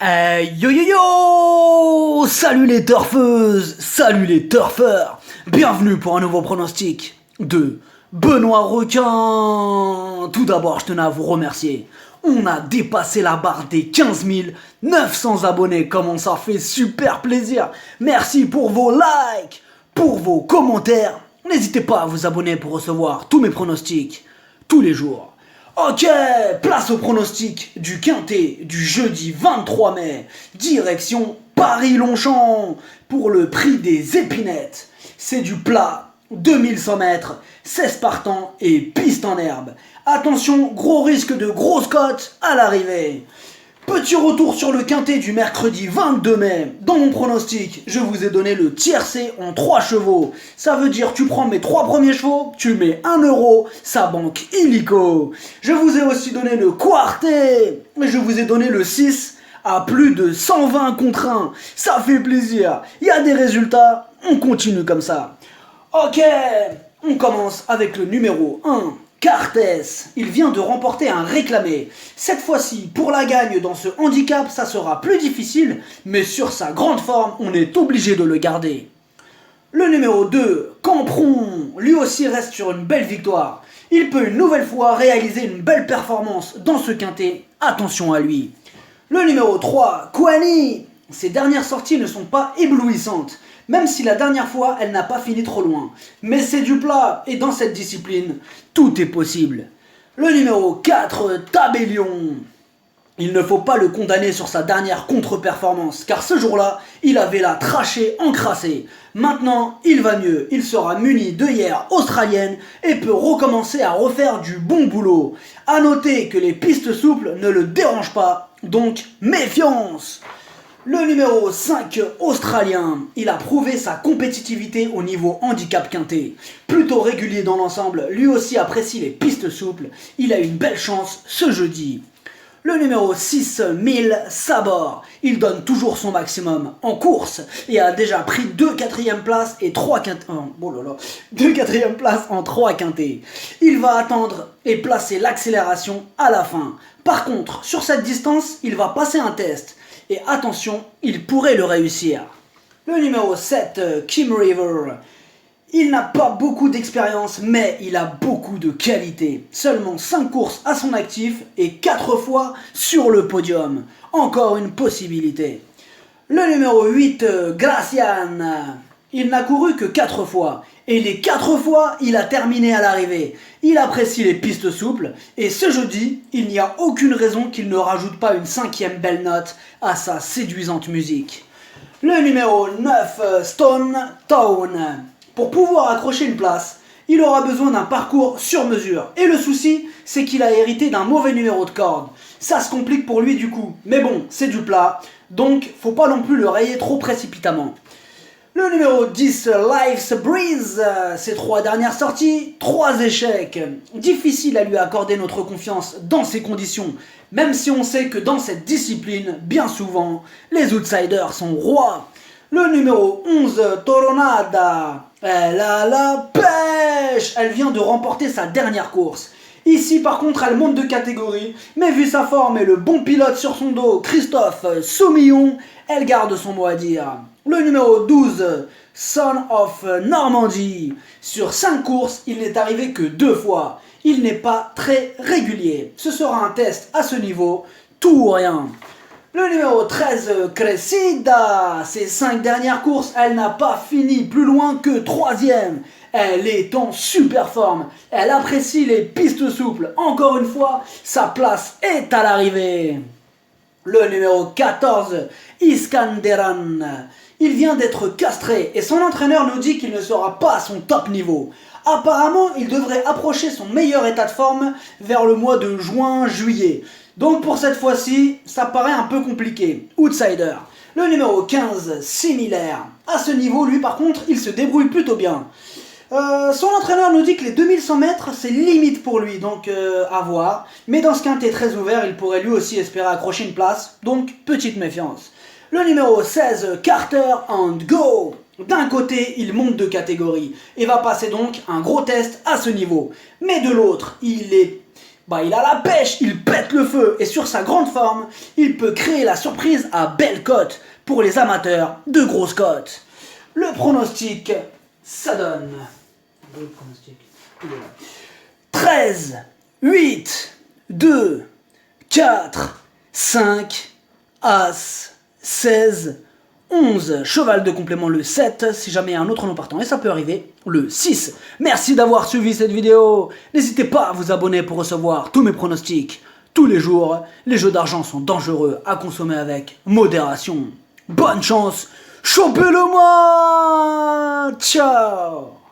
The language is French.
Yo yo yo! Salut les turfeuses! Salut les turfeurs! Bienvenue pour un nouveau pronostic de Benoît Requin! Tout d'abord, je tenais à vous remercier. On a dépassé la barre des 15 900 abonnés, comment ça fait super plaisir! Merci pour vos likes, pour vos commentaires. N'hésitez pas à vous abonner pour recevoir tous mes pronostics tous les jours. Ok, place au pronostic du quintet du jeudi 23 mai, direction Paris-Longchamp, pour le prix des épinettes. C'est du plat, 2100 mètres, 16 partants et piste en herbe. Attention, gros risque de grosse cote à l'arrivée. Petit retour sur le quintet du mercredi 22 mai. Dans mon pronostic, je vous ai donné le tiercé en 3 chevaux. Ça veut dire tu prends mes 3 premiers chevaux, tu mets 1 euro, ça banque illico. Je vous ai aussi donné le quartet. Et je vous ai donné le 6 à plus de 120 contre 1. Ça fait plaisir. Il y a des résultats, on continue comme ça. Ok, on commence avec le numéro 1. Cartes, il vient de remporter un réclamé. Cette fois-ci, pour la gagne dans ce handicap, ça sera plus difficile, mais sur sa grande forme, on est obligé de le garder. Le numéro 2, Campron, lui aussi reste sur une belle victoire. Il peut une nouvelle fois réaliser une belle performance dans ce quintet, attention à lui. Le numéro 3, Kouani, ses dernières sorties ne sont pas éblouissantes, même si la dernière fois elle n'a pas fini trop loin. Mais c'est du plat, et dans cette discipline, tout est possible. Le numéro 4, Tabellion. Il ne faut pas le condamner sur sa dernière contre-performance, car ce jour-là, il avait la trachée encrassée. Maintenant, il va mieux, il sera muni d'œillères australiennes et peut recommencer à refaire du bon boulot. A noter que les pistes souples ne le dérangent pas, donc méfiance. Le numéro 5, australien, il a prouvé sa compétitivité au niveau handicap quintet. Plutôt régulier dans l'ensemble, lui aussi apprécie les pistes souples, il a une belle chance ce jeudi. Le numéro 6, 1000, Sabor, il donne toujours son maximum en course et a déjà pris 2 quatrièmes places et 3 quintés. 2 quatrièmes places en 3 quintés. Il va attendre et placer l'accélération à la fin. Par contre, sur cette distance, il va passer un test. Et attention, il pourrait le réussir. Le numéro 7, Kim River. Il n'a pas beaucoup d'expérience, mais il a beaucoup de qualité. Seulement 5 courses à son actif et 4 fois sur le podium. Encore une possibilité. Le numéro 8, Gracian. Il n'a couru que 4 fois. Et les 4 fois, il a terminé à l'arrivée. Il apprécie les pistes souples. Et ce jeudi, il n'y a aucune raison qu'il ne rajoute pas une 5e belle note à sa séduisante musique. Le numéro 9, Stone Town. Pour pouvoir accrocher une place, il aura besoin d'un parcours sur mesure. Et le souci, c'est qu'il a hérité d'un mauvais numéro de corde. Ça se complique pour lui du coup. Mais bon, c'est du plat. Donc, faut pas non plus le rayer trop précipitamment. Le numéro 10, Life's Breeze, ses 3 dernières sorties, 3 échecs. Difficile à lui accorder notre confiance dans ces conditions, même si on sait que dans cette discipline, bien souvent, les outsiders sont rois. Le numéro 11, Toronada, elle a la pêche. Elle vient de remporter sa dernière course. Ici par contre elle monte de catégorie, mais vu sa forme et le bon pilote sur son dos, Christophe Soumillon, elle garde son mot à dire. Le numéro 12, Son of Normandie. Sur 5 courses, il n'est arrivé que 2 fois. Il n'est pas très régulier. Ce sera un test à ce niveau, tout ou rien. Le numéro 13, Cressida. Ses 5 dernières courses, elle n'a pas fini plus loin que 3e. Elle est en super forme. Elle apprécie les pistes souples. Encore une fois, sa place est à l'arrivée. Le numéro 14, Iskanderan. Il vient d'être castré et son entraîneur nous dit qu'il ne sera pas à son top niveau. Apparemment, il devrait approcher son meilleur état de forme vers le mois de juin-juillet. Donc pour cette fois-ci, ça paraît un peu compliqué. Outsider. Le numéro 15, similaire. À ce niveau, lui par contre, il se débrouille plutôt bien. Son entraîneur nous dit que les 2100 mètres, c'est limite pour lui, donc à voir. Mais dans ce quintet très ouvert, il pourrait lui aussi espérer accrocher une place, donc petite méfiance. Le numéro 16, Carter and Go. D'un côté, il monte de catégorie et va passer donc un gros test à ce niveau. Mais de l'autre, il est bah il a la pêche, il pète le feu et sur sa grande forme, il peut créer la surprise à belle cote pour les amateurs de grosses cotes. Le pronostic, ça donne... Le pronostic, il est là. 13, 8, 2, 4, 5, As, 16, 11, cheval de complément le 7, si jamais il y a un autre nom partant, et ça peut arriver, le 6. Merci d'avoir suivi cette vidéo. N'hésitez pas à vous abonner pour recevoir tous mes pronostics tous les jours. Les jeux d'argent sont dangereux à consommer avec modération. Bonne chance, chopez-le moi. Ciao.